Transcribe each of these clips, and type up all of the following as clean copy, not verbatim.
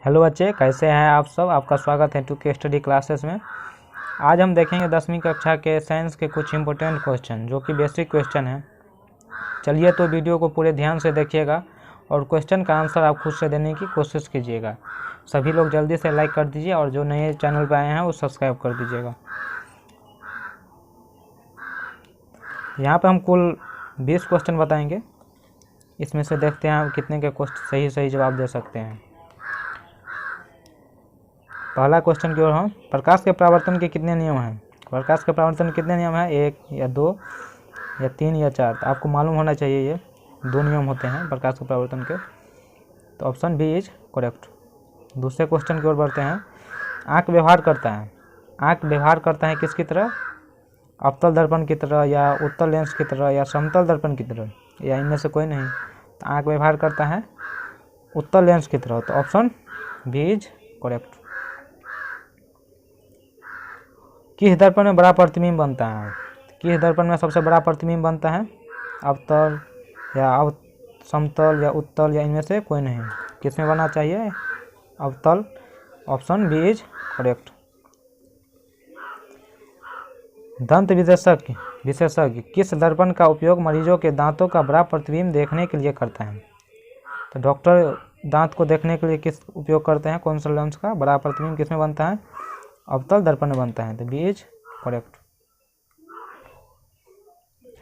Hello बच्चे, कैसे हैं आप सब। आपका स्वागत है 2K स्टडी क्लासेस में। आज हम देखेंगे 10वीं कक्षा के साइंस के कुछ इंपॉर्टेंट क्वेश्चन जो कि बेसिक क्वेश्चन हैं। चलिए तो वीडियो को पूरे ध्यान से देखिएगा और क्वेश्चन का आंसर आप खुद से देने की कोशिश कीजिएगा। सभी लोग जल्दी से लाइक कर दीजिए और जो नए चैनल पर आए हैं वो सब्सक्राइब कर दीजिएगा। यहाँ पर हम कुल 20 क्वेश्चन बताएंगे। इसमें से देखते हैं आप कितने के क्वेश्चन सही जवाब दे सकते हैं। पहला क्वेश्चन की ओर हम, प्रकाश के परावर्तन के कितने नियम हैं। प्रकाश के परावर्तन के कितने नियम हैं, 1 या 2 या 3 या 4। तो आपको मालूम होना चाहिए ये 2 नियम होते हैं प्रकाश के परावर्तन के। तो ऑप्शन बी इज करेक्ट। दूसरे क्वेश्चन की ओर बढ़ते हैं। आँख व्यवहार करता है। आँख व्यवहार करता है किसकी तरह, अवतल दर्पण की तरह या उत्तल लेंस की तरह या समतल दर्पण की तरह, या इनमें से कोई नहीं। तो आँख व्यवहार करता है उत्तल लेंस की तरह। तो ऑप्शन बी इज करेक्ट। किस दर्पण में बड़ा प्रतिबिंब बनता है। किस दर्पण में सबसे बड़ा प्रतिबिंब बनता है, अवतल या समतल या उत्तल या इनमें से कोई नहीं। किस में बनना चाहिए, अवतल। Option B is correct. दंत विशेषज्ञ किस दर्पण का उपयोग मरीजों के दांतों का बड़ा प्रतिबिंब देखने के लिए करता है। तो डॉक्टर दांत को देखने के लिए किस उपयोग करते हैं, कौन सा लेंस का बड़ा प्रतिबिंब किस में बनता है, अवतल दर्पण में बनता है। तो बी इज करेक्ट।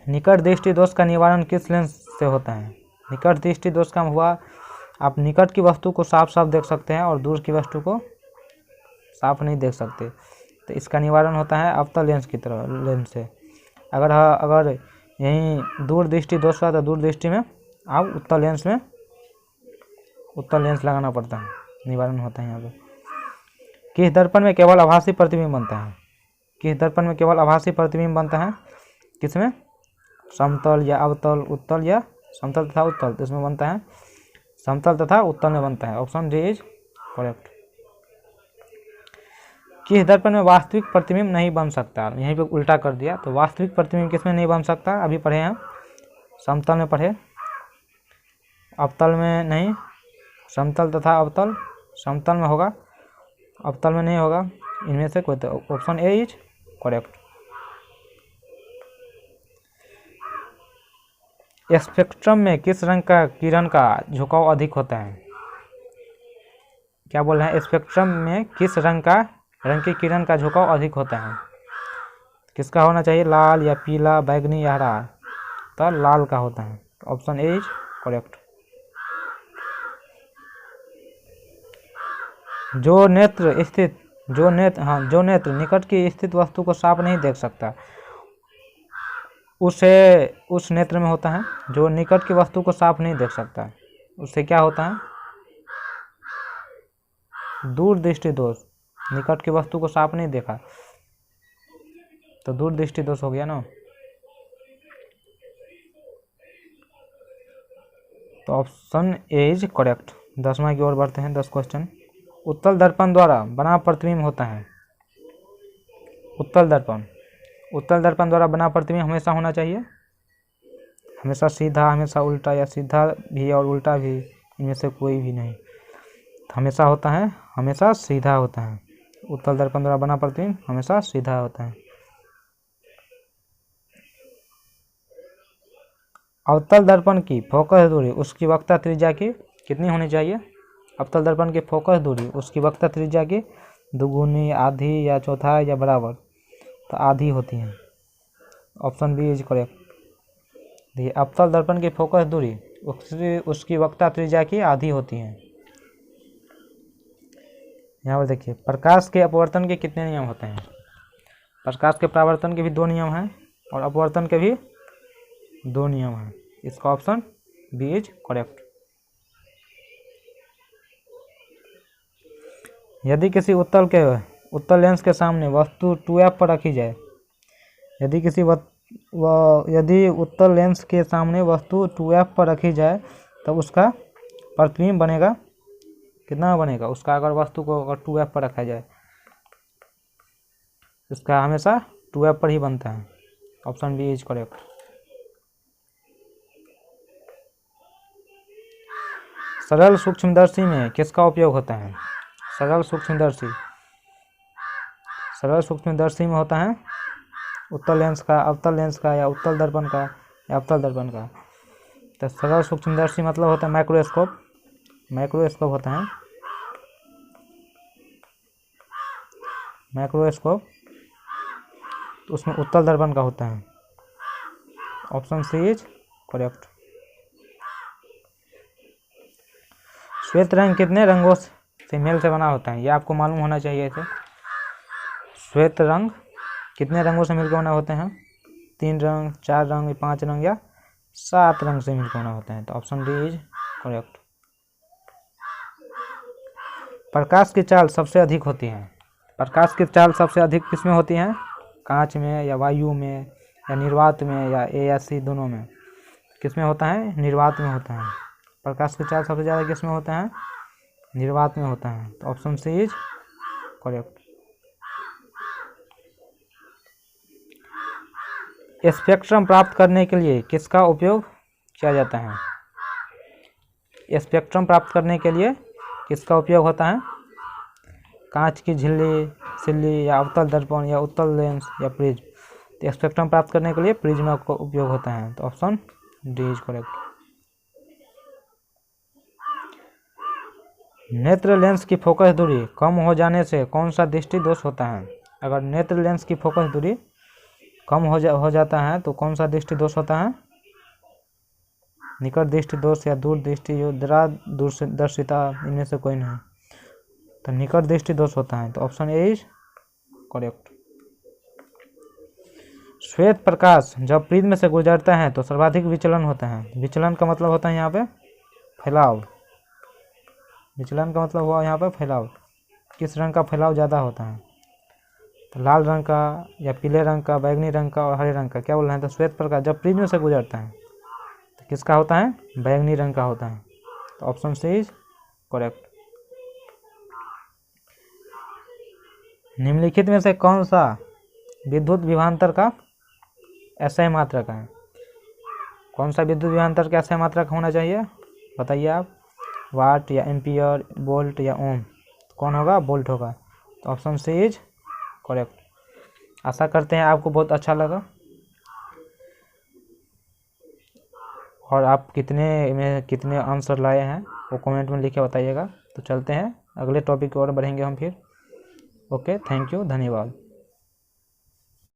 निकट दृष्टि दोष का निवारण किस लेंस से होता है। निकट दृष्टि दोष का हुआ, आप निकट की वस्तु को साफ साफ देख सकते हैं और दूर की वस्तु को साफ नहीं देख सकते। तो इसका निवारण होता है अवतल लेंस की तरह लेंस से। अगर यहीं दूर दृष्टि दोष हुआ तो दूर दृष्टि में आप उत्तल लेंस लगाना पड़ता है, निवारण होता है यहाँ पे। किस दर्पण में केवल आभासी प्रतिबिंब बनता है। किस दर्पण में केवल आभासी प्रतिबिंब बनता है, किसमें, समतल या अवतल, उत्तल या समतल तथा उत्तल। तो इसमें बनता है समतल तथा उत्तल में बनता है। Option D is correct. किस दर्पण में वास्तविक प्रतिबिंब नहीं बन सकता। यहीं पे उल्टा कर दिया। तो वास्तविक प्रतिबिंब किसमें नहीं बन सकता, अभी पढ़े हैं, समतल में पढ़े, अवतल में नहीं। समतल तथा अवतल, समतल में होगा, अवतल में नहीं होगा। इनमें से कोई, तो option A is correct. Spectrum में किस रंग का किरण का झुकाव अधिक होता है। क्या बोल रहे हैं, स्पेक्ट्रम में किस रंग की किरण का झुकाव अधिक होता है। किसका होना चाहिए, लाल या पीला, बैगनी या हरा। तो लाल का होता है। Option A is correct. जो नेत्र निकट की स्थित वस्तु को साफ नहीं देख सकता, उस नेत्र में होता है। जो निकट की वस्तु को साफ नहीं देख सकता, उससे क्या होता है, दूर दृष्टि दोष। निकट की वस्तु को साफ नहीं देखा तो दूर दृष्टि दोष हो गया ना। तो ऑप्शन ए इज करेक्ट। 10वां की ओर बढ़ते हैं। 10 क्वेश्चन। उत्तल दर्पण द्वारा बना प्रतिबिंब होता है। उत्तल दर्पण द्वारा बना प्रतिबिंब हमेशा होना चाहिए, हमेशा सीधा, हमेशा उल्टा, या सीधा भी और उल्टा भी, इनमें से कोई भी नहीं। हमेशा होता है, हमेशा सीधा होता है। उत्तल दर्पण द्वारा बना प्रतिबिंब हमेशा सीधा होता है। अवतल दर्पण की फोकस दूरी उसकी वक्रता त्रिज्या की कितनी होनी चाहिए। अवतल दर्पण की फोकस दूरी उसकी वक्रता त्रिज्या की दुगुनी, आधी या चौथाई या बराबर। तो आधी होती है। Option B is correct. देखिए, अवतल दर्पण की फोकस दूरी उसकी वक्रता त्रिज्या की आधी होती है। यहाँ पर देखिए, प्रकाश के अपवर्तन के कितने नियम होते हैं। प्रकाश के परावर्तन के भी 2 नियम हैं और अपवर्तन के भी 2 नियम हैं। इसका ऑप्शन बी इज करेक्ट। यदि किसी उत्तल लेंस के सामने वस्तु 2f पर रखी जाए, यदि उत्तल लेंस के सामने वस्तु 2f पर रखी जाए तो उसका प्रतिबिंब बनेगा, कितना बनेगा उसका, अगर वस्तु को अगर 2f पर रखा जाए, इसका हमेशा 2f पर ही बनता है। Option B is correct. सरल सूक्ष्मदर्शी में किसका उपयोग होता है। सरल सूक्ष्मदर्शी, सरल सूक्ष्मदर्शी में होता है उत्तल लेंस का, अवतल लेंस का, या उत्तल दर्पण का, या अवतल दर्पण का। तो सरल सूक्ष्मदर्शी मतलब होता है माइक्रोस्कोप, माइक्रोस्कोप होता है माइक्रोस्कोप, तो उसमें उत्तल दर्पण का होता है। Option C is correct. श्वेत रंग कितने रंगों से मेल से बना होता है, ये आपको मालूम होना चाहिए। इसे श्वेत रंग कितने रंगों से मिलकर बना होते हैं? 3 रंग, 4 रंग, 5 रंग या 7 रंग से मिलकर बना होता है। तो ऑप्शन डी इज करेक्ट। प्रकाश की चाल सबसे अधिक होती है, प्रकाश की चाल सबसे अधिक किसमें होती है? कांच में, या वायु में, या निर्वात में, या ए या सी दोनों में? किसमें होता है? निर्वात में होता है। प्रकाश की चाल सबसे ज़्यादा किसमें होता है? निर्वात में होता है। तो option C is correct. Spectrum प्राप्त करने के लिए किसका उपयोग किया जाता है? स्पेक्ट्रम प्राप्त करने के लिए किसका उपयोग होता है? कांच की झिल्ली, सिल्ली, या अवतल दर्पण, या उत्तल लेंस, या प्रिज्म? तो स्पेक्ट्रम प्राप्त करने के लिए प्रिज्म का उपयोग होता है। तो ऑप्शन डी इज करेक्ट। नेत्र लेंस की फोकस दूरी कम हो जाने से कौन सा दृष्टि दोष होता है? अगर नेत्र लेंस की फोकस दूरी कम हो जाता है तो कौन सा दृष्टि दोष होता है? निकट दृष्टि दोष, या दूर दृष्टि दूरदर्शिता, इनमें से कोई नहीं। तो निकट दृष्टि दोष होता है। तो ऑप्शन ए इज करेक्ट। श्वेत प्रकाश जब प्रिज्म से गुजरता है तो सर्वाधिक विचलन होता है। विचलन का मतलब होता है यहाँ पे फैलाव, विचलन का मतलब हुआ यहाँ पे फैलाव। किस रंग का फैलाव ज़्यादा होता है? तो लाल रंग का, या पीले रंग का, बैगनी रंग का, और हरे रंग का। क्या बोल रहे हैं? तो श्वेत प्रकाश जब प्रिज्म से गुजरता है तो किसका होता है? बैगनी रंग का होता है। तो ऑप्शन सी इज करेक्ट। निम्नलिखित में से कौन सा विद्युत विभवांतर का एसआई मात्रक है? कौन सा विद्युत विभवांतर का एसआई मात्रक होना चाहिए? बताइए आप। वाट, या एम्पियर, वोल्ट, या ओम? कौन होगा? वोल्ट होगा। तो ऑप्शन सी इज करेक्ट। आशा करते हैं आपको बहुत अच्छा लगा, और आप कितने आंसर लाए हैं वो कमेंट में लिख के बताइएगा। तो चलते हैं अगले टॉपिक की ओर बढ़ेंगे हम फिर। ओके, थैंक यू, धन्यवाद।